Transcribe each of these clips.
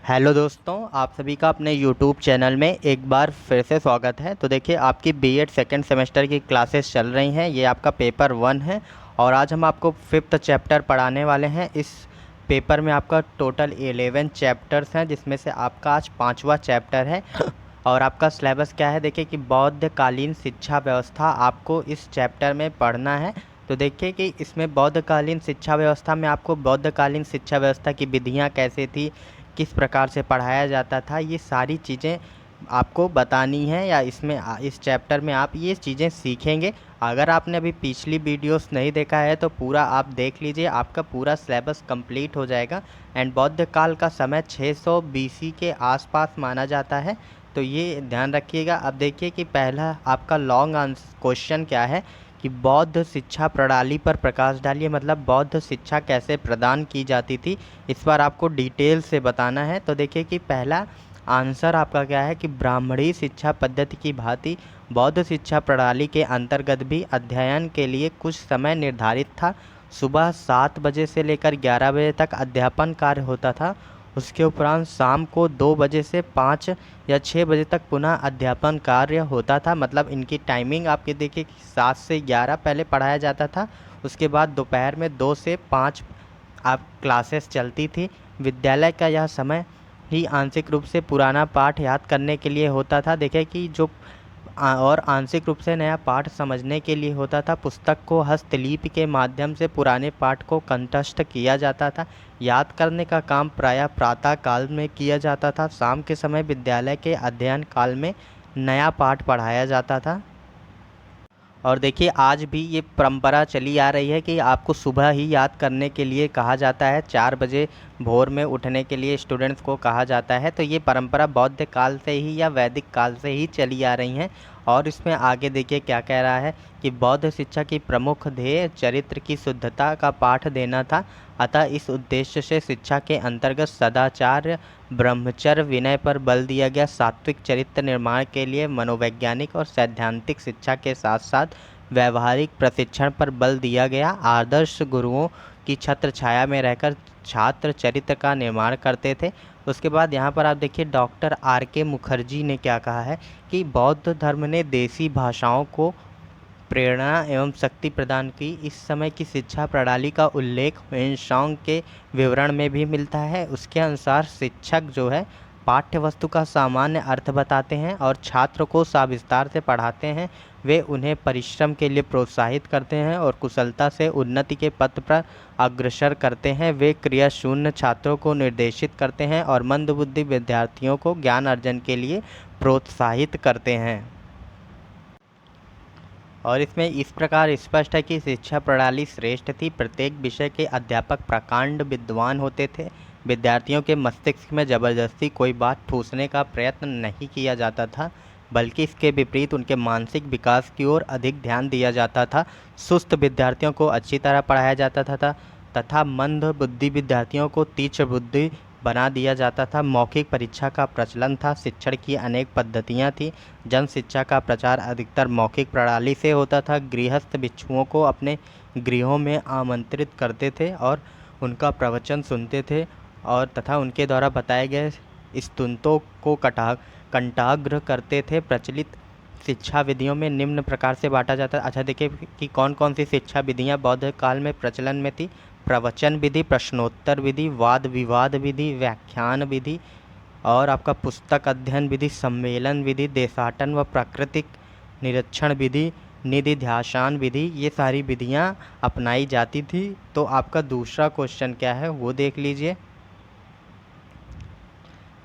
Hello दोस्तों, आप सभी का अपने यूट्यूब चैनल में एक बार फिर से स्वागत है। तो देखिए, आपकी बीएड सेकेंड सेमेस्टर की क्लासेस चल रही हैं। ये आपका पेपर 1 है और आज हम आपको 5th चैप्टर पढ़ाने वाले हैं। इस पेपर में आपका टोटल 11 चैप्टर्स हैं, जिसमें से आपका आज 5वां चैप्टर है। और आपका सिलेबस क्या है, देखिए कि बौद्धकालीन शिक्षा व्यवस्था आपको इस चैप्टर में पढ़ना है। तो देखिए कि इसमें बौद्धकालीन शिक्षा व्यवस्था में आपको बौद्धकालीन शिक्षा व्यवस्था की विधियाँ कैसे थी, किस प्रकार से पढ़ाया जाता था, ये सारी चीज़ें आपको बतानी है, या इसमें इस चैप्टर में आप ये चीज़ें सीखेंगे। अगर आपने अभी पिछली वीडियोस नहीं देखा है तो पूरा आप देख लीजिए, आपका पूरा सिलेबस कंप्लीट हो जाएगा। एंड बौद्ध काल का समय 600 बीसी के आसपास माना जाता है, तो ये ध्यान रखिएगा। अब देखिए कि पहला आपका लॉन्ग आंसर क्वेश्चन क्या है कि बौद्ध शिक्षा प्रणाली पर प्रकाश डालिए, मतलब बौद्ध शिक्षा कैसे प्रदान की जाती थी, इस बार आपको डिटेल से बताना है। तो देखिए कि पहला आंसर आपका क्या है कि ब्राह्मणी शिक्षा पद्धति की भांति बौद्ध शिक्षा प्रणाली के अंतर्गत भी अध्ययन के लिए कुछ समय निर्धारित था। सुबह 7 बजे से लेकर 11 बजे तक अध्यापन कार्य होता था। उसके उपरांत शाम को 2 बजे से 5 या 6 बजे तक पुनः अध्यापन कार्य होता था। मतलब इनकी टाइमिंग आपके देखिए कि 7 से 11 पहले पढ़ाया जाता था, उसके बाद दोपहर में 2 से 5 आप क्लासेस चलती थी। विद्यालय का यह समय ही आंशिक रूप से पुराना पाठ याद करने के लिए होता था। देखिए कि जो और आंशिक रूप से नया पाठ समझने के लिए होता था। पुस्तक को हस्तलिपि के माध्यम से पुराने पाठ को कंठस्थ किया जाता था। याद करने का काम प्रायः प्रातः काल में किया जाता था। शाम के समय विद्यालय के अध्ययन काल में नया पाठ पढ़ाया जाता था। और देखिए, आज भी ये परंपरा चली आ रही है कि आपको सुबह ही याद करने के लिए कहा जाता है, 4 बजे भोर में उठने के लिए स्टूडेंट्स को कहा जाता है। तो ये परंपरा बौद्ध काल से ही या वैदिक काल से ही चली आ रही हैं। और इसमें आगे देखिए क्या कह रहा है कि बौद्ध शिक्षा की प्रमुख ध्येय चरित्र की शुद्धता का पाठ देना था। अतः इस उद्देश्य से शिक्षा के अंतर्गत सदाचार, ब्रह्मचर्य, विनय पर बल दिया गया। सात्विक चरित्र निर्माण के लिए मनोवैज्ञानिक और सैद्धांतिक शिक्षा के साथ साथ व्यवहारिक प्रशिक्षण पर बल दिया गया। आदर्श गुरुओं की छत्र छाया में रहकर छात्र चरित्र का निर्माण करते थे। उसके बाद यहाँ पर आप देखिए डॉक्टर R.K. मुखर्जी ने क्या कहा है कि बौद्ध धर्म ने देसी भाषाओं को प्रेरणा एवं शक्ति प्रदान की। इस समय की शिक्षा प्रणाली का उल्लेख वेनसांग के विवरण में भी मिलता है। उसके अनुसार शिक्षक जो है पाठ्य वस्तु का सामान्य अर्थ बताते हैं और छात्र को सविस्तार से पढ़ाते हैं। वे उन्हें परिश्रम के लिए प्रोत्साहित करते हैं और कुशलता से उन्नति के पथ पर अग्रसर करते हैं। वे क्रियाशून्य छात्रों को निर्देशित करते हैं और मंदबुद्धि विद्यार्थियों को ज्ञान अर्जन के लिए प्रोत्साहित करते हैं। और इसमें इस प्रकार स्पष्ट है कि शिक्षा प्रणाली श्रेष्ठ थी। प्रत्येक विषय के अध्यापक प्रकांड विद्वान होते थे। विद्यार्थियों के मस्तिष्क में ज़बरदस्ती कोई बात ठूसने का प्रयत्न नहीं किया जाता था, बल्कि इसके विपरीत उनके मानसिक विकास की ओर अधिक ध्यान दिया जाता था। सुस्त विद्यार्थियों को अच्छी तरह पढ़ाया जाता था तथा मंद बुद्धि विद्यार्थियों को तीक्ष्ण बुद्धि बना दिया जाता था। मौखिक परीक्षा का प्रचलन था। शिक्षण की अनेक पद्धतियाँ थीं। जन शिक्षा का प्रचार अधिकतर मौखिक प्रणाली से होता था। गृहस्थ भिक्षुओं को अपने गृहों में आमंत्रित करते थे और उनका प्रवचन सुनते थे और तथा उनके द्वारा बताए गए स्तुतियों को कंठाग्र करते थे। प्रचलित शिक्षा विधियों में निम्न प्रकार से बांटा जाता है। अच्छा देखिए कि कौन कौन सी शिक्षा विधियाँ बौद्ध काल में प्रचलन में थी। प्रवचन विधि, प्रश्नोत्तर विधि, वाद विवाद विधि, व्याख्यान विधि और आपका पुस्तक अध्ययन विधि, सम्मेलन विधि, देशाटन व प्राकृतिक निरीक्षण विधि, निधि ध्यासान विधि, ये सारी विधियाँ अपनाई जाती थी। तो आपका दूसरा क्वेश्चन क्या है वो देख लीजिए।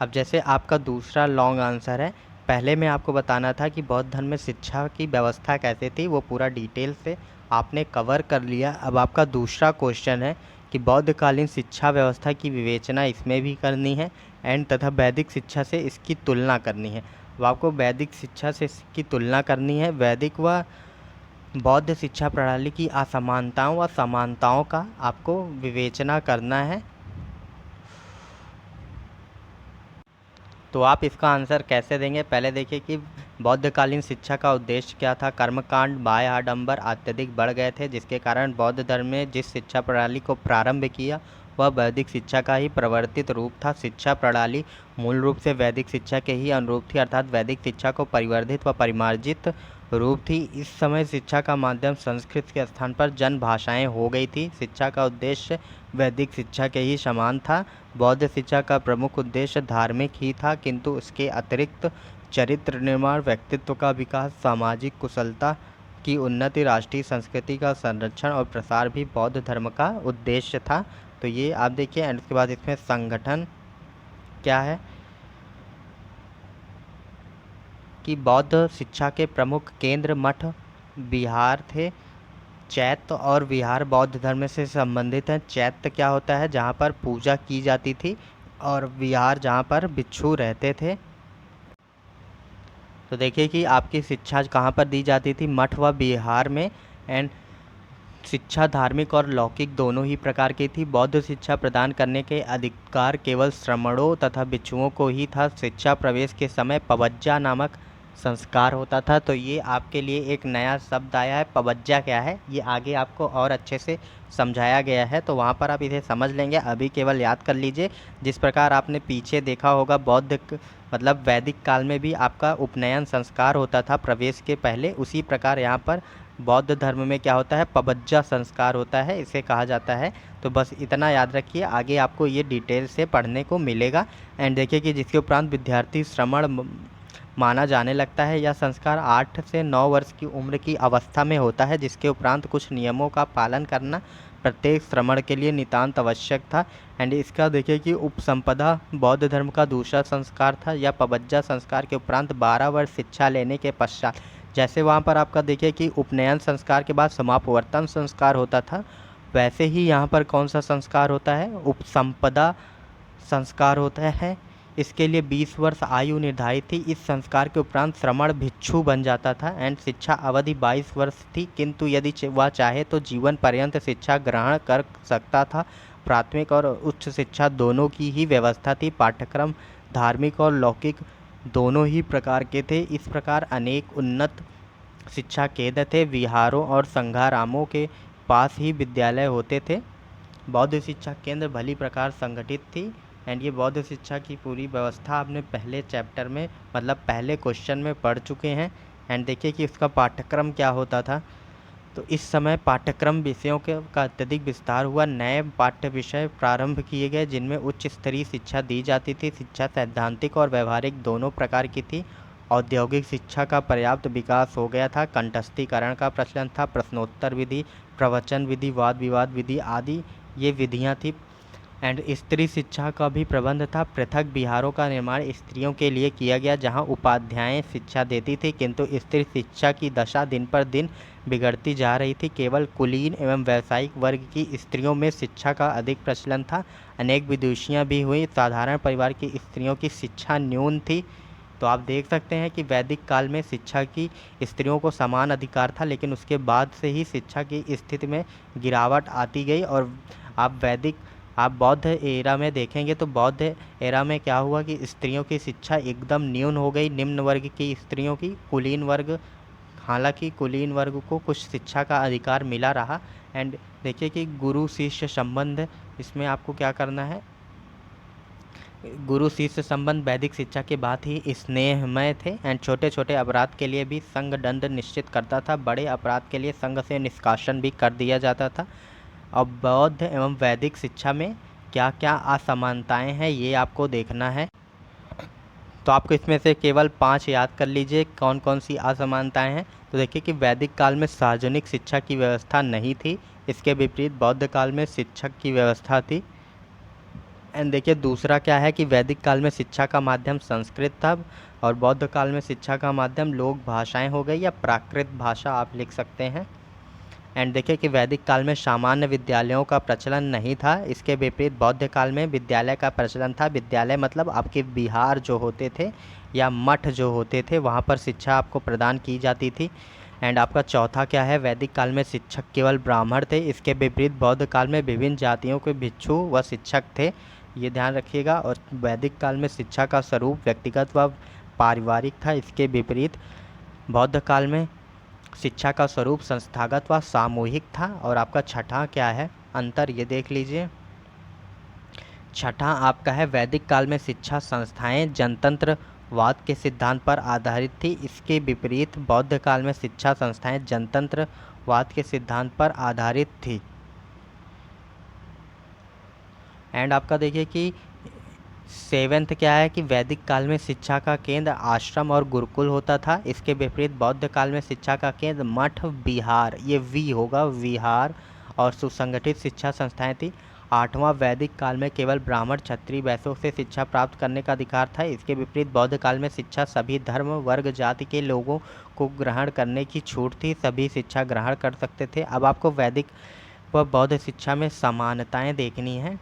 अब जैसे आपका दूसरा लॉन्ग आंसर है, पहले मैं आपको बताना था कि बौद्ध धर्म में शिक्षा की व्यवस्था कैसे थी, वो पूरा डिटेल से आपने कवर कर लिया। अब आपका दूसरा क्वेश्चन है कि बौद्धकालीन शिक्षा व्यवस्था की विवेचना इसमें भी करनी है एंड तथा वैदिक शिक्षा से इसकी तुलना करनी है। अब आपको वैदिक शिक्षा से इसकी तुलना करनी है। वैदिक व बौद्ध शिक्षा प्रणाली की असमानताओं व समानताओं का आपको विवेचना करना है। तो आप इसका आंसर कैसे देंगे, पहले देखिए कि बौद्धकालीन शिक्षा का उद्देश्य क्या था। कर्मकांड, बाह्य आडंबर अत्यधिक बढ़ गए थे, जिसके कारण बौद्ध धर्म ने जिस शिक्षा प्रणाली को प्रारंभ किया वह वैदिक शिक्षा का ही प्रवर्तित रूप था। शिक्षा प्रणाली मूल रूप से वैदिक शिक्षा के ही अनुरूप थी, अर्थात वैदिक शिक्षा को परिवर्धित व परिमार्जित रूप थी। इस समय शिक्षा का माध्यम संस्कृत के स्थान पर जन भाषाएं हो गई थी। शिक्षा का उद्देश्य वैदिक शिक्षा के ही समान था। बौद्ध शिक्षा का प्रमुख उद्देश्य धार्मिक ही था, किंतु इसके अतिरिक्त चरित्र निर्माण, व्यक्तित्व का विकास, सामाजिक कुशलता की उन्नति, राष्ट्रीय संस्कृति का संरक्षण और प्रसार भी बौद्ध धर्म का उद्देश्य था। तो ये आप देखिए। एंड उसके बाद इसमें संगठन क्या है कि बौद्ध शिक्षा के प्रमुख केंद्र मठ विहार थे। चैत्य और विहार बौद्ध धर्म से संबंधित हैं। चैत्य क्या होता है? जहाँ पर पूजा की जाती थी, और विहार जहाँ पर भिक्षु रहते थे। तो देखिए कि आपकी शिक्षा कहाँ पर दी जाती थी, मठ व विहार में। एंड शिक्षा धार्मिक और लौकिक दोनों ही प्रकार की थी। बौद्ध शिक्षा प्रदान करने के अधिकार केवल श्रमणों तथा भिक्षुओं को ही था। शिक्षा प्रवेश के समय पवज्जा नामक संस्कार होता था। तो ये आपके लिए एक नया शब्द आया है, पवज्जा क्या है, ये आगे आपको और अच्छे से समझाया गया है, तो वहाँ पर आप इसे समझ लेंगे। अभी केवल याद कर लीजिए। जिस प्रकार आपने पीछे देखा होगा बौद्ध मतलब वैदिक काल में भी आपका उपनयन संस्कार होता था प्रवेश के पहले, उसी प्रकार यहाँ पर बौद्ध धर्म में क्या होता है, पवज्जा संस्कार होता है, इसे कहा जाता है। तो बस इतना याद रखिए, आगे आपको ये डिटेल से पढ़ने को मिलेगा। एंड देखिए कि जिसके उपरांत विद्यार्थी श्रमण माना जाने लगता है। यह संस्कार 8 से 9 वर्ष की उम्र की अवस्था में होता है, जिसके उपरांत कुछ नियमों का पालन करना प्रत्येक श्रमण के लिए नितांत आवश्यक था। एंड इसका देखिए कि उपसंपदा बौद्ध धर्म का दूसरा संस्कार था। यह पवज्जा संस्कार के उपरांत 12 वर्ष शिक्षा लेने के पश्चात, जैसे वहाँ पर आपका देखिए कि उपनयन संस्कार के बाद समापवर्तन संस्कार होता था, वैसे ही यहाँ पर कौन सा संस्कार होता है, उपसंपदा संस्कार होता है। इसके लिए 20 वर्ष आयु निर्धारित थी। इस संस्कार के उपरांत श्रमण भिक्षु बन जाता था। एंड शिक्षा अवधि 22 वर्ष थी, किंतु यदि वह चाहे तो जीवन पर्यंत शिक्षा ग्रहण कर सकता था। प्राथमिक और उच्च शिक्षा दोनों की ही व्यवस्था थी। पाठ्यक्रम धार्मिक और लौकिक दोनों ही प्रकार के थे। इस प्रकार अनेक उन्नत शिक्षा केंद्र थे। विहारों और संघारामों के पास ही विद्यालय होते थे। बौद्ध शिक्षा केंद्र भली प्रकार संगठित थी। एंड ये बौद्ध शिक्षा की पूरी व्यवस्था आपने पहले चैप्टर में मतलब पहले क्वेश्चन में पढ़ चुके हैं। एंड देखिए कि उसका पाठ्यक्रम क्या होता था। तो इस समय पाठ्यक्रम विषयों का अत्यधिक विस्तार हुआ। नए पाठ्य विषय प्रारंभ किए गए, जिनमें उच्च स्तरीय शिक्षा दी जाती थी। शिक्षा सैद्धांतिक और व्यवहारिक दोनों प्रकार की थी। औद्योगिक शिक्षा का पर्याप्त विकास हो गया था। कंठस्थीकरण का प्रचलन था। प्रश्नोत्तर विधि, प्रवचन विधि, वाद विवाद विधि आदि ये विधियाँ थी। एंड स्त्री शिक्षा का भी प्रबंध था। पृथक विहारों का निर्माण स्त्रियों के लिए किया गया, जहां उपाध्यायें शिक्षा देती थी, किंतु स्त्री शिक्षा की दशा दिन पर दिन बिगड़ती जा रही थी। केवल कुलीन एवं व्यावसायिक वर्ग की स्त्रियों में शिक्षा का अधिक प्रचलन था। अनेक विदुषियाँ भी हुई। साधारण परिवार की स्त्रियों की शिक्षा न्यून थी। तो आप देख सकते हैं कि वैदिक काल में शिक्षा की स्त्रियों को समान अधिकार था, लेकिन उसके बाद से ही शिक्षा की स्थिति में गिरावट आती गई। और आप बौद्ध एरा में देखेंगे तो बौद्ध एरा में क्या हुआ कि स्त्रियों की शिक्षा एकदम न्यून हो गई। निम्न वर्ग की स्त्रियों की, कुलीन वर्ग, हालांकि कुलीन वर्ग को कुछ शिक्षा का अधिकार मिला रहा। एंड देखिए कि गुरु शिष्य संबंध, इसमें आपको क्या करना है, गुरु शिष्य संबंध वैदिक शिक्षा के बाद ही स्नेहमय थे। एंड छोटे छोटे अपराध के लिए भी संघ दंड निश्चित करता था। बड़े अपराध के लिए संघ से निष्कासन भी कर दिया जाता था। अब बौद्ध एवं वैदिक शिक्षा में क्या क्या असमानताएं हैं ये आपको देखना है। तो आपको इसमें से केवल 5 याद कर लीजिए कौन कौन सी असमानताएं हैं। तो देखिए कि वैदिक काल में सार्वजनिक शिक्षा की व्यवस्था नहीं थी। इसके विपरीत बौद्ध काल में शिक्षक की व्यवस्था थी। एंड देखिए दूसरा क्या है कि वैदिक काल में शिक्षा का माध्यम संस्कृत था, और बौद्ध काल में शिक्षा का माध्यम लोक भाषाएँ हो गई या प्राकृत भाषा आप लिख सकते हैं। एंड देखिए कि वैदिक काल में सामान्य विद्यालयों का प्रचलन नहीं था। इसके विपरीत बौद्ध काल में विद्यालय का प्रचलन था। विद्यालय मतलब आपके विहार जो होते थे या मठ जो होते थे, वहाँ पर शिक्षा आपको प्रदान की जाती थी। एंड आपका चौथा क्या है, वैदिक काल में शिक्षक केवल ब्राह्मण थे। इसके विपरीत बौद्ध काल में विभिन्न जातियों के भिक्षु व शिक्षक थे, ये ध्यान रखिएगा। और वैदिक काल में शिक्षा का स्वरूप व्यक्तिगत व पारिवारिक था। इसके विपरीत बौद्ध काल में शिक्षा का स्वरूप संस्थागत व सामूहिक था। और आपका छठा क्या है अंतर, ये देख लीजिए। छठा आपका है वैदिक काल में शिक्षा संस्थाएं जनतंत्रवाद के सिद्धांत पर आधारित थी। इसके विपरीत बौद्ध काल में शिक्षा संस्थाएं जनतंत्रवाद के सिद्धांत पर आधारित थी। एंड आपका देखिए कि सेवेंथ क्या है कि वैदिक काल में शिक्षा का केंद्र आश्रम और गुरुकुल होता था। इसके विपरीत बौद्ध काल में शिक्षा का केंद्र मठ विहार, ये वी होगा, विहार और सुसंगठित शिक्षा संस्थाएं थी। आठवां वैदिक काल में केवल ब्राह्मण क्षत्रिय वैश्यों से शिक्षा प्राप्त करने का अधिकार था। इसके विपरीत बौद्ध काल में शिक्षा सभी धर्म वर्ग जाति के लोगों को ग्रहण करने की छूट थी, सभी शिक्षा ग्रहण कर सकते थे। अब आपको वैदिक व बौद्ध शिक्षा में समानताएं देखनी है।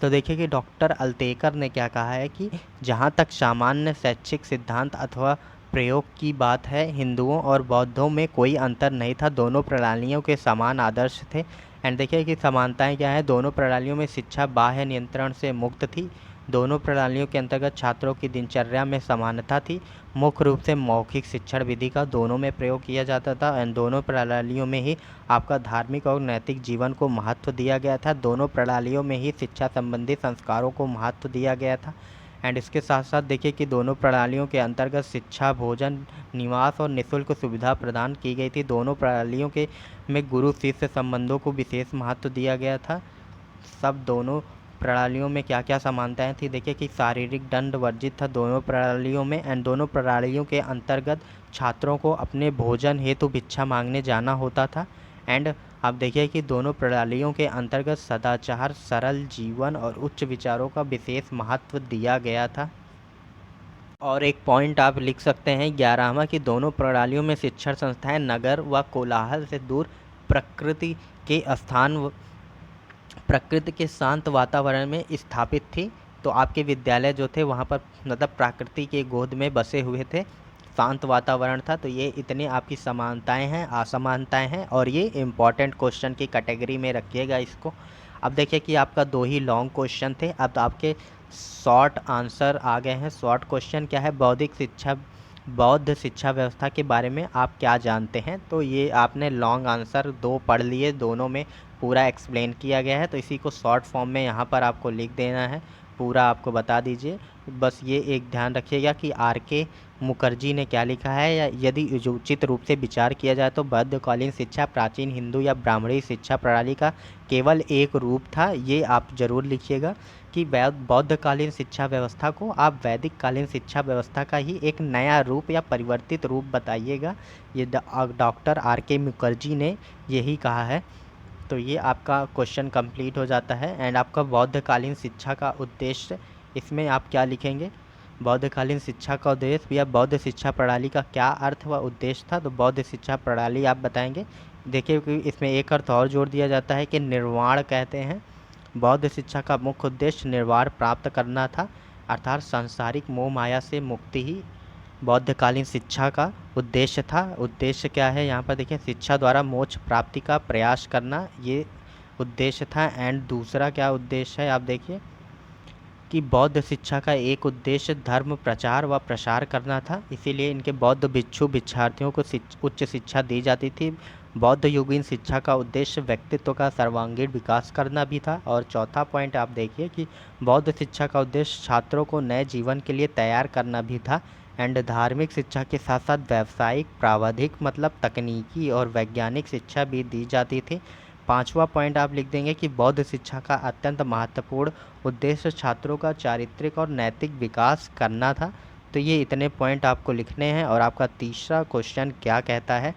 तो देखिए कि डॉक्टर अल्तेकर ने क्या कहा है कि जहाँ तक सामान्य शैक्षिक सिद्धांत अथवा प्रयोग की बात है, हिंदुओं और बौद्धों में कोई अंतर नहीं था, दोनों प्रणालियों के समान आदर्श थे। एंड देखिए कि समानताएं क्या है, दोनों प्रणालियों में शिक्षा बाह्य नियंत्रण से मुक्त थी, दोनों प्रणालियों के अंतर्गत छात्रों की दिनचर्या में समानता थी, मुख्य रूप से मौखिक शिक्षण विधि का दोनों में प्रयोग किया जाता था। एंड दोनों प्रणालियों में ही आपका धार्मिक और नैतिक जीवन को महत्व दिया गया था, दोनों प्रणालियों में ही शिक्षा संबंधी संस्कारों को महत्व दिया गया था। एंड इसके साथ साथ देखिए कि दोनों प्रणालियों के अंतर्गत शिक्षा, भोजन, निवास और निःशुल्क सुविधा प्रदान की गई थी। दोनों प्रणालियों के में गुरु शिष्य संबंधों को विशेष महत्व दिया गया था। सब दोनों प्रणालियों में क्या क्या समानताएं थी, देखिए कि शारीरिक दंड वर्जित था दोनों प्रणालियों में। एंड दोनों प्रणालियों के अंतर्गत छात्रों को अपने भोजन हेतु भिक्षा मांगने जाना होता था। एंड आप देखिए कि दोनों प्रणालियों के अंतर्गत सदाचार, सरल जीवन और उच्च विचारों का विशेष महत्व दिया गया था। और एक पॉइंट आप लिख सकते हैं 11वां कि दोनों प्रणालियों में शिक्षण संस्थाएं नगर व कोलाहल से दूर प्रकृति के प्रकृति के शांत वातावरण में स्थापित थी। तो आपके विद्यालय जो थे वहाँ पर मतलब प्रकृति के गोद में बसे हुए थे, शांत वातावरण था। तो ये इतनी आपकी समानताएं हैं, असमानताएं हैं, और ये इम्पॉर्टेंट क्वेश्चन की कैटेगरी में रखिएगा इसको। अब देखिए कि आपका 2 ही लॉन्ग क्वेश्चन थे, अब तो आपके शॉर्ट आंसर आ गए हैं। शॉर्ट क्वेश्चन क्या है, बौद्ध शिक्षा व्यवस्था के बारे में आप क्या जानते हैं। तो ये आपने लॉन्ग आंसर 2 पढ़ लिए, दोनों में पूरा एक्सप्लेन किया गया है। तो इसी को शॉर्ट फॉर्म में यहाँ पर आपको लिख देना है, पूरा आपको बता दीजिए। बस ये एक ध्यान रखिएगा कि R.K. मुखर्जी ने क्या लिखा है, या यदि उचित रूप से विचार किया जाए तो बौद्धकालीन शिक्षा प्राचीन हिंदू या ब्राह्मणी शिक्षा प्रणाली का केवल एक रूप था। ये आप जरूर लिखिएगा कि बौद्धकालीन शिक्षा व्यवस्था को आप वैदिक कालीन शिक्षा व्यवस्था का ही एक नया रूप या परिवर्तित रूप बताइएगा। ये डॉक्टर R.K. मुखर्जी ने यही कहा है। तो ये आपका क्वेश्चन कंप्लीट हो जाता है। एंड आपका बौद्धकालीन शिक्षा का उद्देश्य, इसमें आप क्या लिखेंगे, बौद्धकालीन शिक्षा का उद्देश्य या बौद्ध शिक्षा प्रणाली का क्या अर्थ व उद्देश्य था। तो बौद्ध शिक्षा प्रणाली आप बताएंगे। देखिए कि इसमें एक अर्थ और जोड़ दिया जाता है कि निर्वाण कहते हैं। बौद्ध शिक्षा का मुख्य उद्देश्य निर्वाण प्राप्त करना था, अर्थात सांसारिक मोह माया से मुक्ति ही बौद्धकालीन शिक्षा का उद्देश्य था। उद्देश्य क्या है यहाँ पर देखिए, शिक्षा द्वारा मोक्ष प्राप्ति का प्रयास करना, ये उद्देश्य था। एंड दूसरा क्या उद्देश्य है, आप देखिए कि बौद्ध शिक्षा का एक उद्देश्य धर्म प्रचार व प्रसार करना था, इसीलिए इनके बौद्ध भिक्षु भिक्षार्थियों को उच्च शिक्षा दी जाती थी। बौद्ध युगीन शिक्षा का उद्देश्य व्यक्तित्व का सर्वांगीण विकास करना भी था। और चौथा पॉइंट आप देखिए कि बौद्ध शिक्षा का उद्देश्य छात्रों को नए जीवन के लिए तैयार करना भी था। एंड धार्मिक शिक्षा के साथ साथ व्यावसायिक, प्राविधिक मतलब तकनीकी और वैज्ञानिक शिक्षा भी दी जाती थी। पांचवा पॉइंट आप लिख देंगे कि बौद्ध शिक्षा का अत्यंत महत्वपूर्ण उद्देश्य छात्रों का चारित्रिक और नैतिक विकास करना था। तो ये इतने पॉइंट आपको लिखने हैं। और आपका तीसरा क्वेश्चन क्या कहता है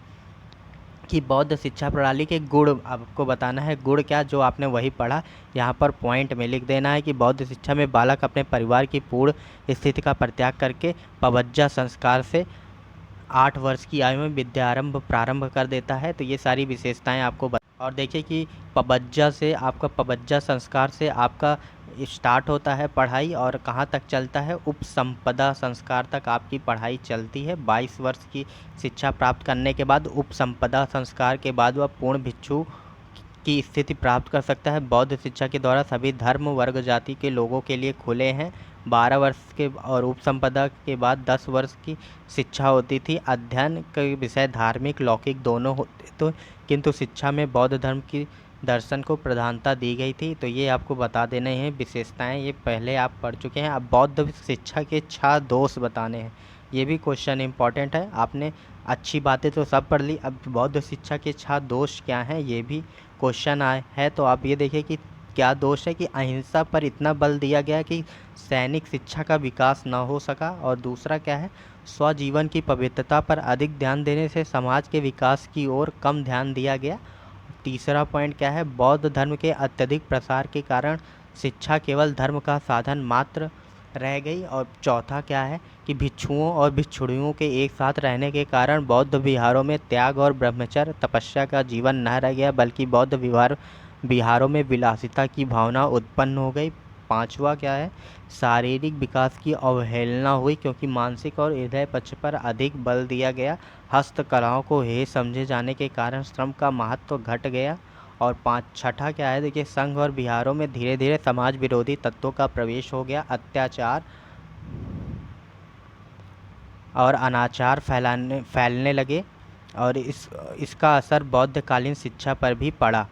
कि बौद्ध शिक्षा प्रणाली के गुण आपको बताना है। गुण क्या, जो आपने वही पढ़ा, यहाँ पर पॉइंट में लिख देना है कि बौद्ध शिक्षा में बालक अपने परिवार की पूर्ण स्थिति का परित्याग करके पवज्जा संस्कार से 8 वर्ष की आयु में विद्यारंभ प्रारंभ कर देता है। तो ये सारी विशेषताएं आपको और देखिए कि पवज्जा संस्कार से आपका स्टार्ट होता है पढ़ाई और कहाँ तक चलता है, उपसंपदा संस्कार तक आपकी पढ़ाई चलती है। 22 वर्ष की शिक्षा प्राप्त करने के बाद उपसंपदा संस्कार के बाद वह पूर्ण भिक्षु की स्थिति प्राप्त कर सकता है। बौद्ध शिक्षा के द्वारा सभी धर्म वर्ग जाति के लोगों के लिए खुले हैं। 12 वर्ष के और उपसंपदा के बाद 10 वर्ष की शिक्षा होती थी। अध्ययन के विषय धार्मिक लौकिक दोनों होते तो, किंतु शिक्षा में बौद्ध धर्म की दर्शन को प्रधानता दी गई थी। तो ये आपको बता देने हैं विशेषताएं, ये पहले आप पढ़ चुके हैं। अब बौद्ध शिक्षा के 6 दोष बताने हैं, ये भी क्वेश्चन इंपॉर्टेंट है। आपने अच्छी बातें तो सब पढ़ ली, अब बौद्ध शिक्षा के 6 दोष क्या हैं ये भी क्वेश्चन आए है। तो आप ये देखिए कि क्या दोष है कि अहिंसा पर इतना बल दिया गया कि सैनिक शिक्षा का विकास न हो सका। और दूसरा क्या है, स्वजीवन की पवित्रता पर अधिक ध्यान देने से समाज के विकास की ओर कम ध्यान दिया गया। तीसरा पॉइंट क्या है, बौद्ध धर्म के अत्यधिक प्रसार के कारण शिक्षा केवल धर्म का साधन मात्र रह गई। और चौथा क्या है कि भिक्षुओं और भिक्षुणियों के एक साथ रहने के कारण बौद्ध विहारों में त्याग और ब्रह्मचर्य तपस्या का जीवन न रह गया, बल्कि बौद्ध विहारों में विलासिता की भावना उत्पन्न हो गई। पांचवा क्या है, शारीरिक विकास की अवहेलना हुई क्योंकि मानसिक और हृदय पक्ष पर अधिक बल दिया गया। हस्तकलाओं को हे समझे जाने के कारण श्रम का महत्व घट गया। और छठा क्या है, देखिए संघ और बिहारों में धीरे धीरे समाज विरोधी तत्वों का प्रवेश हो गया। अत्याचार और अनाचार फैलने लगे और इसका असर बौद्धकालीन शिक्षा पर भी पड़ा।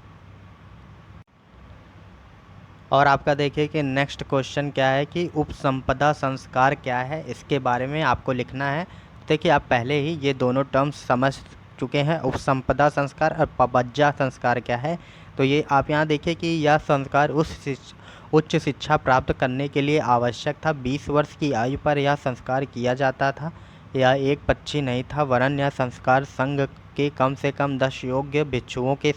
और आपका देखिए कि नेक्स्ट क्वेश्चन क्या है कि उपसंपदा संस्कार क्या है, इसके बारे में आपको लिखना है। देखिए आप पहले ही ये दोनों टर्म्स समझ चुके हैं, उपसंपदा संस्कार और पबज्जा संस्कार क्या है। तो ये आप यहाँ देखिए कि यह संस्कार उच्च शिक्षा प्राप्त करने के लिए आवश्यक था। 20 वर्ष की आयु पर यह संस्कार किया जाता था। यह एक पक्षी नहीं था, वरन यह संस्कार संघ के कम से कम 10 योग्य भिक्षुओं के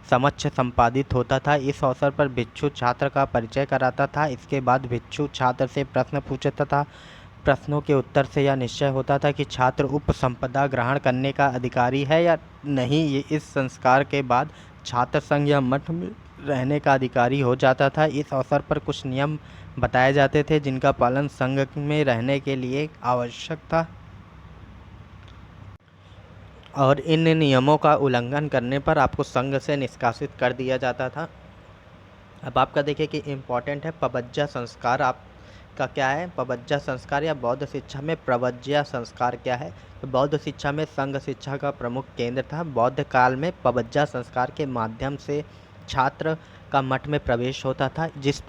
समक्ष संपादित होता था। इस अवसर पर भिक्षु छात्र का परिचय कराता था। इसके बाद भिक्षु छात्र से प्रश्न पूछता था। प्रश्नों के उत्तर से यह निश्चय होता था कि छात्र उपसंपदा ग्रहण करने का अधिकारी है या नहीं। ये इस संस्कार के बाद छात्र संघ या मठ में रहने का अधिकारी हो जाता था। इस अवसर पर कुछ नियम बताए जाते थे जिनका पालन संघ में रहने के लिए आवश्यक था, और इन नियमों का उल्लंघन करने पर आपको संघ से निष्कासित कर दिया जाता था। अब आपका देखिए कि इम्पॉर्टेंट है पबज्जा संस्कार आपका क्या है। पबज्जा संस्कार या बौद्ध शिक्षा में प्रवज्या संस्कार क्या है। तो बौद्ध शिक्षा में संघ शिक्षा का प्रमुख केंद्र था। बौद्ध काल में पबज्जा संस्कार के माध्यम से छात्र का मठ में प्रवेश होता था। जिस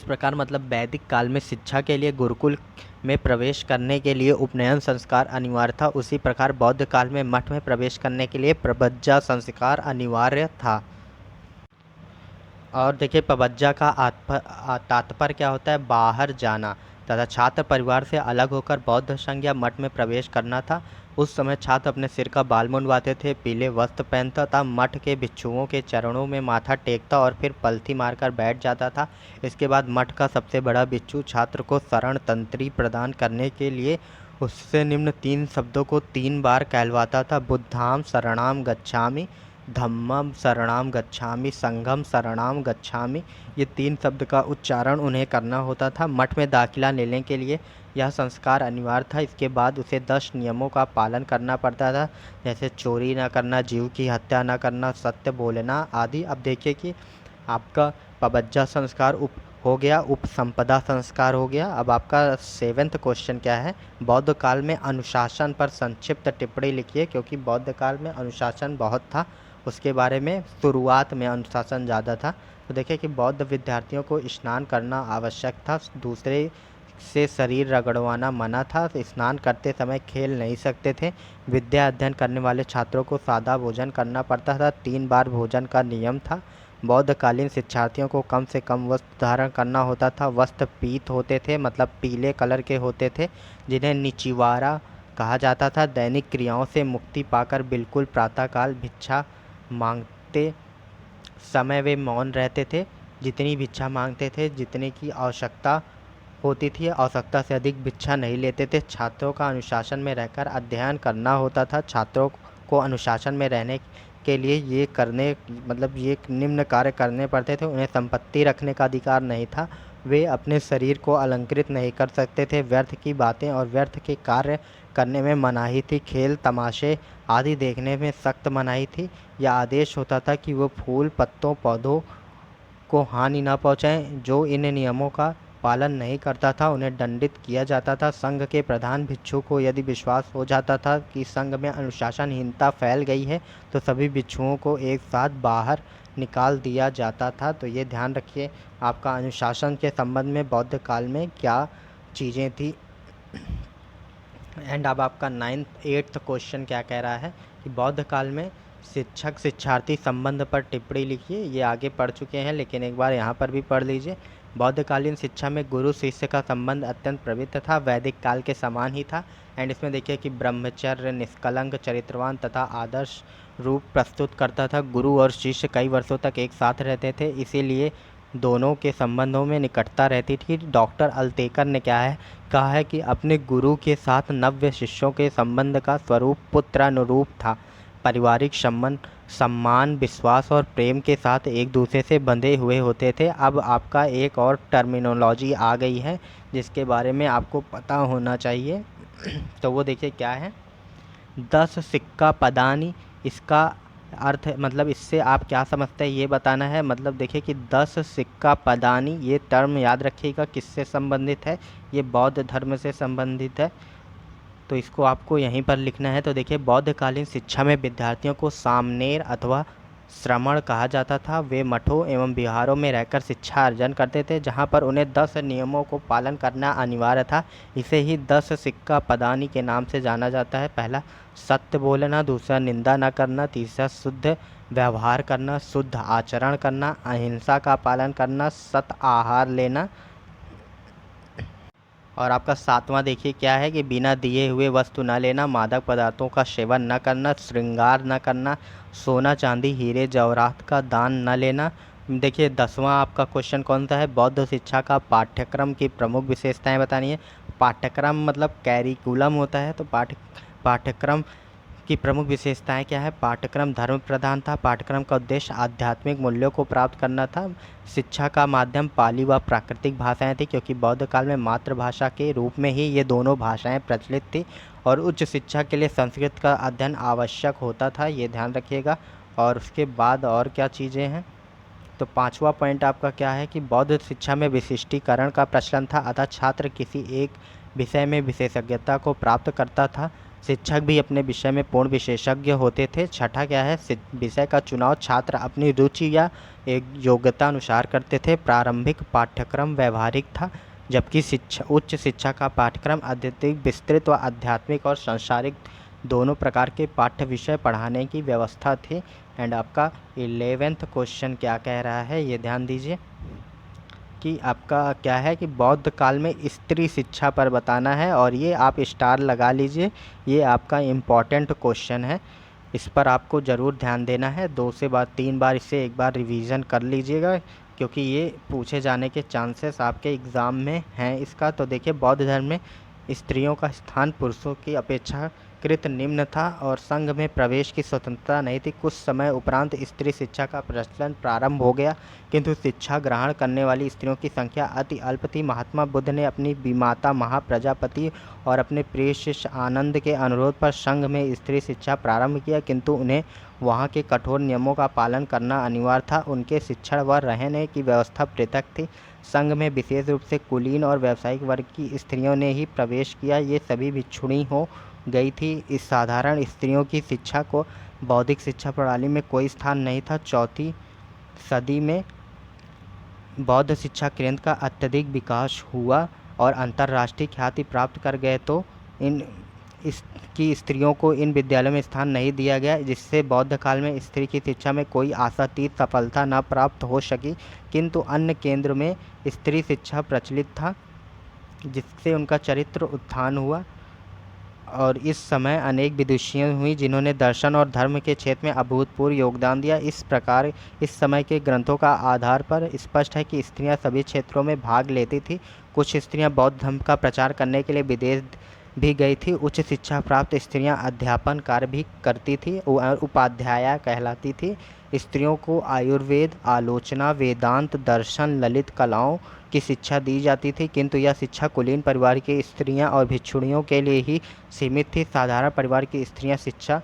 प्रकार मतलब वैदिक काल में शिक्षा के लिए गुरुकुल में प्रवेश करने के लिए उपनयन संस्कार अनिवार्य था, उसी प्रकार बौद्ध काल में मठ में प्रवेश करने के लिए प्रवज्जा संस्कार अनिवार्य था। और देखिए पबज्जा का तात्पर्य क्या होता है, बाहर जाना तथा छात्र परिवार से अलग होकर बौद्ध संघ या मठ में प्रवेश करना था। उस समय छात्र अपने सिर का बाल मुंडवाते थे, पीले वस्त्र पहनता था, मठ के भिक्षुओं के चरणों में माथा टेकता और फिर पलथी मारकर बैठ जाता था। इसके बाद मठ का सबसे बड़ा भिक्षु छात्र को शरण तंत्री प्रदान करने के लिए उससे निम्न 3 शब्दों को 3 बार कहलवाता था। बुद्धाम शरणाम गच्छामि, धम्मम शरणाम गच्छामि, संघम शरणाम गच्छामि। ये 3 शब्द का उच्चारण उन्हें करना होता था। मठ में दाखिला लेने के लिए यह संस्कार अनिवार्य था। इसके बाद उसे 10 नियमों का पालन करना पड़ता था, जैसे चोरी न करना, जीव की हत्या न करना, सत्य बोलना आदि। अब देखिए कि आपका पबज्जा संस्कार हो गया, उपसंपदा संस्कार हो गया। अब आपका 7वां क्वेश्चन क्या है, बौद्ध काल में अनुशासन पर संक्षिप्त टिप्पणी लिखिए। क्योंकि बौद्ध काल में अनुशासन बहुत था, उसके बारे में शुरुआत में अनुशासन ज़्यादा था। तो देखिए कि बौद्ध विद्यार्थियों को स्नान करना आवश्यक था, दूसरे से शरीर रगड़वाना मना था, स्नान करते समय खेल नहीं सकते थे। विद्या अध्ययन करने वाले छात्रों को सादा भोजन करना पड़ता था, 3 बार भोजन का नियम था। बौद्धकालीन शिक्षार्थियों को कम से कम वस्त्र धारण करना होता था। वस्त्र पीत होते थे, मतलब पीले कलर के होते थे, जिन्हें निचिवारा कहा जाता था। दैनिक क्रियाओं से मुक्ति पाकर बिल्कुल प्रातःकाल भिक्षा मांगते समय वे मौन रहते थे। जितनी भिक्षा मांगते थे, जितने की आवश्यकता होती थी, आवश्यकता से अधिक भिक्षा नहीं लेते थे। छात्रों का अनुशासन में रहकर अध्ययन करना होता था। छात्रों को अनुशासन में रहने के लिए ये निम्न कार्य करने पड़ते थे। उन्हें संपत्ति रखने का अधिकार नहीं था, वे अपने शरीर को अलंकृत नहीं कर सकते थे। व्यर्थ की बातें और व्यर्थ के कार्य करने में मनाही थी। खेल तमाशे आदि देखने में सख्त मनाही थी। यह आदेश होता था कि वो फूल पत्तों पौधों को हानि न पहुँचाएं। जो इन नियमों का पालन नहीं करता था उन्हें दंडित किया जाता था। संघ के प्रधान भिक्षु को यदि विश्वास हो जाता था कि संघ में अनुशासनहीनता फैल गई है तो सभी भिक्षुओं को एक साथ बाहर निकाल दिया जाता था। तो ये ध्यान रखिए आपका अनुशासन के संबंध में बौद्ध काल में क्या चीज़ें थी। एंड अब आपका 8th क्वेश्चन क्या कह रहा है कि बौद्ध काल में शिक्षक शिक्षार्थी संबंध पर टिप्पणी लिखिए। ये आगे पढ़ चुके हैं लेकिन एक बार यहाँ पर भी पढ़ लीजिए। बौद्धकालीन शिक्षा में गुरु शिष्य का संबंध अत्यंत पवित्र था, वैदिक काल के समान ही था। एंड इसमें देखिए कि ब्रह्मचर्य, निष्कलंक, चरित्रवान तथा आदर्श रूप प्रस्तुत करता था। गुरु और शिष्य कई वर्षों तक एक साथ रहते थे, इसीलिए दोनों के संबंधों में निकटता रहती थी। डॉक्टर अल्तेकर ने क्या है कहा है कि अपने गुरु के साथ नव्य शिष्यों के संबंध का स्वरूप पुत्रानुरूप था। पारिवारिक संबंध सम्मान, विश्वास और प्रेम के साथ एक दूसरे से बंधे हुए होते थे। अब आपका एक और टर्मिनोलॉजी आ गई है जिसके बारे में आपको पता होना चाहिए। तो वो देखिए क्या है, 10 सिक्का पदानी। इसका अर्थ मतलब इससे आप क्या समझते हैं ये बताना है। मतलब देखिए कि 10 सिक्का पदानी ये टर्म याद रखिएगा किससे संबंधित है, ये बौद्ध धर्म से संबंधित है। तो इसको आपको यहीं पर लिखना है। तो देखिए बौद्धकालीन शिक्षा में विद्यार्थियों को सामनेर अथवा श्रमण कहा जाता था। वे मठों एवं विहारों में रहकर शिक्षा अर्जन करते थे जहाँ पर उन्हें 10 नियमों को पालन करना अनिवार्य था। इसे ही 10 सिक्का पदानी के नाम से जाना जाता है। पहला सत्य बोलना, दूसरा निंदा न करना, तीसरा शुद्ध व्यवहार करना, शुद्ध आचरण करना, अहिंसा का पालन करना, सत आहार लेना। और आपका 7वां देखिए क्या है कि बिना दिए हुए वस्तु न लेना, मादक पदार्थों का सेवन न करना, श्रृंगार न करना, सोना चांदी हीरे जवाहरात का दान न लेना। देखिए 10वां आपका क्वेश्चन कौन सा है, बौद्ध शिक्षा का पाठ्यक्रम की प्रमुख विशेषताएं बतानी है। पाठ्यक्रम मतलब कैरिकुलम होता है, तो पाठ्यक्रम की प्रमुख विशेषताएं क्या है। पाठ्यक्रम धर्म प्रधान था। पाठ्यक्रम का उद्देश्य आध्यात्मिक मूल्यों को प्राप्त करना था। शिक्षा का माध्यम पाली व प्राकृतिक भाषाएं थी क्योंकि बौद्ध काल में मातृभाषा के रूप में ही ये दोनों भाषाएं प्रचलित थी। और उच्च शिक्षा के लिए संस्कृत का अध्ययन आवश्यक होता था, ये ध्यान रखिएगा। और उसके बाद और क्या चीज़ें हैं, तो 5वां पॉइंट आपका क्या है कि बौद्ध शिक्षा में विशिष्टीकरण का प्रचलन था, अतः छात्र किसी एक विषय में विशेषज्ञता को प्राप्त करता था। शिक्षक भी अपने विषय में पूर्ण विशेषज्ञ होते थे। छठा क्या है, विषय का चुनाव छात्र अपनी रुचि या एक योग्यता अनुसार करते थे। प्रारंभिक पाठ्यक्रम व्यवहारिक था जबकि उच्च शिक्षा का पाठ्यक्रम अत्यधिक विस्तृत व आध्यात्मिक और सांसारिक दोनों प्रकार के पाठ्य विषय पढ़ाने की व्यवस्था थी। एंड आपका 11th क्वेश्चन क्या कह रहा है ये ध्यान दीजिए कि आपका क्या है कि बौद्ध काल में स्त्री शिक्षा पर बताना है। और ये आप स्टार लगा लीजिए, ये आपका इम्पॉर्टेंट क्वेश्चन है, इस पर आपको ज़रूर ध्यान देना है। 2 से 3 बार इसे एक बार रिवीजन कर लीजिएगा क्योंकि ये पूछे जाने के चांसेस आपके एग्ज़ाम में हैं इसका। तो देखिए बौद्ध धर्म में स्त्रियों का स्थान पुरुषों की अपेक्षाकृत निम्न था और संघ में प्रवेश की स्वतंत्रता नहीं थी। कुछ समय उपरांत स्त्री शिक्षा का प्रचलन प्रारंभ हो गया किंतु शिक्षा ग्रहण करने वाली स्त्रियों की संख्या अति अल्प थी। महात्मा बुद्ध ने अपनी विमाता महाप्रजापति और अपने प्रिय शिष्य आनंद के अनुरोध पर संघ में स्त्री शिक्षा प्रारंभ किया किंतु उन्हें वहाँ के कठोर नियमों का पालन करना अनिवार्य था। उनके शिक्षण व रहने की व्यवस्था पृथक थी। संघ में विशेष रूप से कुलीन और व्यावसायिक वर्ग की स्त्रियों ने ही प्रवेश किया, ये सभी भिक्षुणी हो गई थी। इस साधारण स्त्रियों की शिक्षा को बौद्धिक शिक्षा प्रणाली में कोई स्थान नहीं था। 4वीं सदी में बौद्ध शिक्षा केंद्र का अत्यधिक विकास हुआ और अंतर्राष्ट्रीय ख्याति प्राप्त कर गए तो इसकी स्त्रियों को इन विद्यालयों में स्थान नहीं दिया गया, जिससे बौद्ध काल में स्त्री की शिक्षा में कोई आशातीत सफलता न प्राप्त हो सकी। किंतु अन्य केंद्र में स्त्री शिक्षा प्रचलित था जिससे उनका चरित्र उत्थान हुआ। और इस समय अनेक विदुषियाँ हुई जिन्होंने दर्शन और धर्म के क्षेत्र में अभूतपूर्व योगदान दिया। इस प्रकार इस समय के ग्रंथों का आधार पर स्पष्ट है कि स्त्रियां सभी क्षेत्रों में भाग लेती थी। कुछ स्त्रियां बौद्ध धर्म का प्रचार करने के लिए विदेश भी गई थी। उच्च शिक्षा प्राप्त स्त्रियां अध्यापन कार्य भी करती थी और उपाध्याया कहलाती थी। स्त्रियों को आयुर्वेद, आलोचना, वेदांत, दर्शन, ललित कलाओं की शिक्षा दी जाती थी किंतु यह शिक्षा कुलीन परिवार की स्त्रियां और भिक्षुणियों के लिए ही सीमित थी। साधारण परिवार की स्त्रियां शिक्षा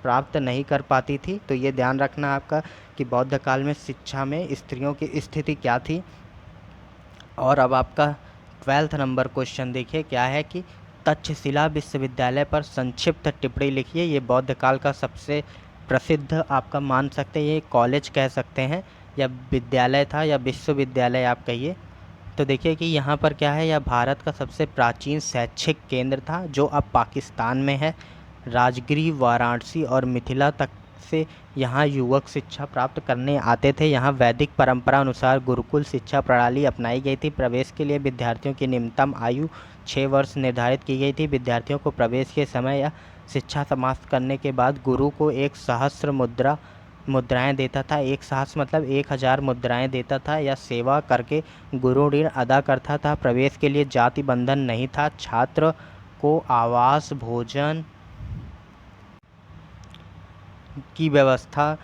प्राप्त नहीं कर पाती थी। तो ये ध्यान रखना आपका कि बौद्ध काल में शिक्षा में स्त्रियों की स्थिति क्या थी। और अब आपका 12th नंबर क्वेश्चन देखिए क्या है कि तक्षशिला विश्वविद्यालय पर संक्षिप्त टिप्पणी लिखिए। ये बौद्ध काल का सबसे प्रसिद्ध आपका मान सकते हैं, ये कॉलेज कह सकते हैं या विद्यालय था या विश्वविद्यालय आप कहिए। तो देखिए कि यहाँ पर क्या है, यह भारत का सबसे प्राचीन शैक्षिक केंद्र था जो अब पाकिस्तान में है। राजगिरी, वाराणसी और मिथिला तक से यहाँ युवक शिक्षा प्राप्त करने आते थे। यहाँ वैदिक परंपरा अनुसार गुरुकुल शिक्षा प्रणाली अपनाई गई थी। प्रवेश के लिए विद्यार्थियों की न्यूनतम आयु 6 वर्ष निर्धारित की गई थी। विद्यार्थियों को प्रवेश के समय या शिक्षा समाप्त करने के बाद गुरु को 1 सहस्त्र मुद्राएं देता था। 1 सहस्त्र मतलब 1000 मुद्राएं देता था या सेवा करके गुरु ऋण अदा करता था। प्रवेश के लिए जाति बंधन नहीं था। छात्र को आवास, भोजन की व्यवस्था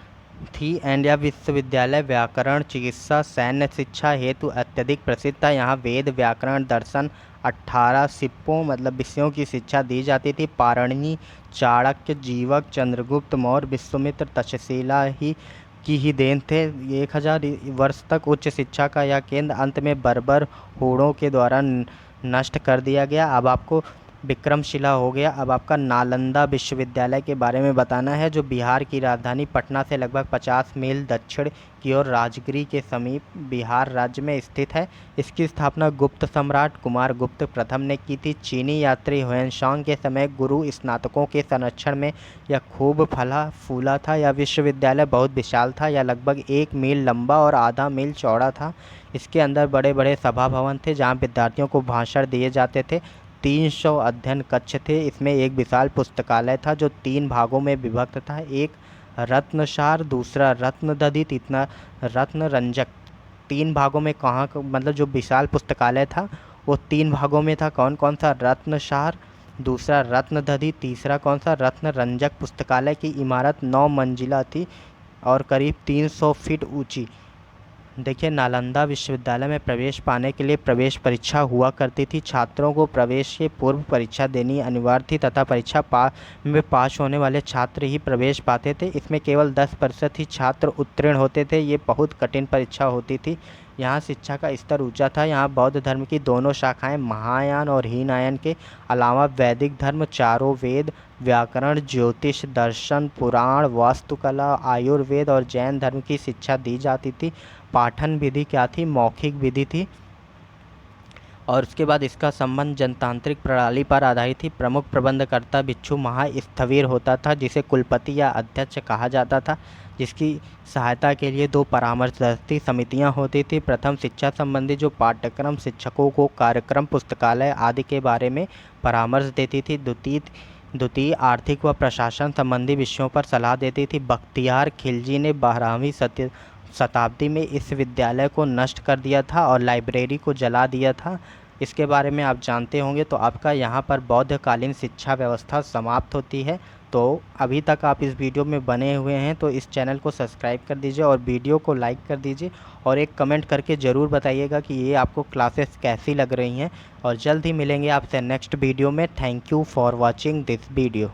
थी। एंड यह विश्वविद्यालय व्याकरण, चिकित्सा, सैन्य शिक्षा हेतु अत्यधिक प्रसिद्ध था। यहाँ वेद, व्याकरण, दर्शन 18 सिप्पों मतलब विषयों की शिक्षा दी जाती थी। पाणिनि, चाणक्य, जीवक, चंद्रगुप्त मौर्य, विश्वामित्र तक्षशिला की ही देन थे। 1000 वर्ष तक उच्च शिक्षा का यह केंद्र अंत में बर्बर हूणों के द्वारा नष्ट कर दिया गया। अब आपको विक्रमशिला हो गया। अब आपका नालंदा विश्वविद्यालय के बारे में बताना है, जो बिहार की राजधानी पटना से लगभग 50 मील दक्षिण की ओर राजगिरी के समीप बिहार राज्य में स्थित है। इसकी स्थापना गुप्त सम्राट कुमारगुप्त प्रथम ने की थी। चीनी यात्री हुएनसांग के समय गुरु स्नातकों के संरक्षण में यह खूब फला फूला था। यह विश्वविद्यालय बहुत विशाल था। यह लगभग 1 मील लंबा और आधा मील चौड़ा था। इसके अंदर बड़े बड़े सभा भवन थे जहाँ विद्यार्थियों को भाषण दिए जाते थे। 300 अध्ययन कक्ष थे। इसमें एक विशाल पुस्तकालय था जो 3 भागों में विभक्त था। एक रत्नसार, दूसरा रत्नदधि, तीसरा रत्नरंजक। 3 भागों में कहाँ मतलब जो विशाल पुस्तकालय था वो 3 भागों में था। कौन कौन सा? रत्नसार, दूसरा रत्नदधि, तीसरा कौन सा? रत्नरंजक। पुस्तकालय की इमारत 9 मंजिला थी और करीब 300 फीट ऊंची। देखिए, नालंदा विश्वविद्यालय में प्रवेश पाने के लिए प्रवेश परीक्षा हुआ करती थी। छात्रों को प्रवेश के पूर्व परीक्षा देनी अनिवार्य थी तथा परीक्षा में पास होने वाले छात्र ही प्रवेश पाते थे। इसमें केवल 10% ही छात्र उत्तीर्ण होते थे। ये बहुत कठिन परीक्षा होती थी। यहाँ शिक्षा का स्तर ऊंचा था। यहाँ बौद्ध धर्म की दोनों शाखाएं महायान और हीनयान के अलावा वैदिक धर्म, चारों वेद, व्याकरण, ज्योतिष, दर्शन, पुराण, वास्तुकला, आयुर्वेद और जैन धर्म की शिक्षा दी जाती थी। पाठन विधि क्या थी? मौखिक विधि थी। और उसके बाद इसका संबंध जनतांत्रिक प्रणाली पर आधारित थी। प्रमुख प्रबंधकर्ता भिक्षु महास्थविर होता था जिसे कुलपति या अध्यक्ष कहा जाता था, जिसकी सहायता के लिए 2 परामर्शदर्शी समितियां होती थी। प्रथम शिक्षा संबंधी जो पाठ्यक्रम शिक्षकों को कार्यक्रम, पुस्तकालय आदि के बारे में परामर्श देती थी। द्वितीय आर्थिक व प्रशासन संबंधी विषयों पर सलाह देती थी। बख्तियार खिलजी ने 12वीं शताब्दी में इस विद्यालय को नष्ट कर दिया था और लाइब्रेरी को जला दिया था। इसके बारे में आप जानते होंगे। तो आपका यहाँ पर बौद्धकालीन शिक्षा व्यवस्था समाप्त होती है। तो अभी तक आप इस वीडियो में बने हुए हैं तो इस चैनल को सब्सक्राइब कर दीजिए और वीडियो को लाइक कर दीजिए और एक कमेंट करके ज़रूर बताइएगा कि ये आपको क्लासेस कैसी लग रही हैं। और जल्द ही मिलेंगे आपसे नेक्स्ट वीडियो में। Thank you for watching this video.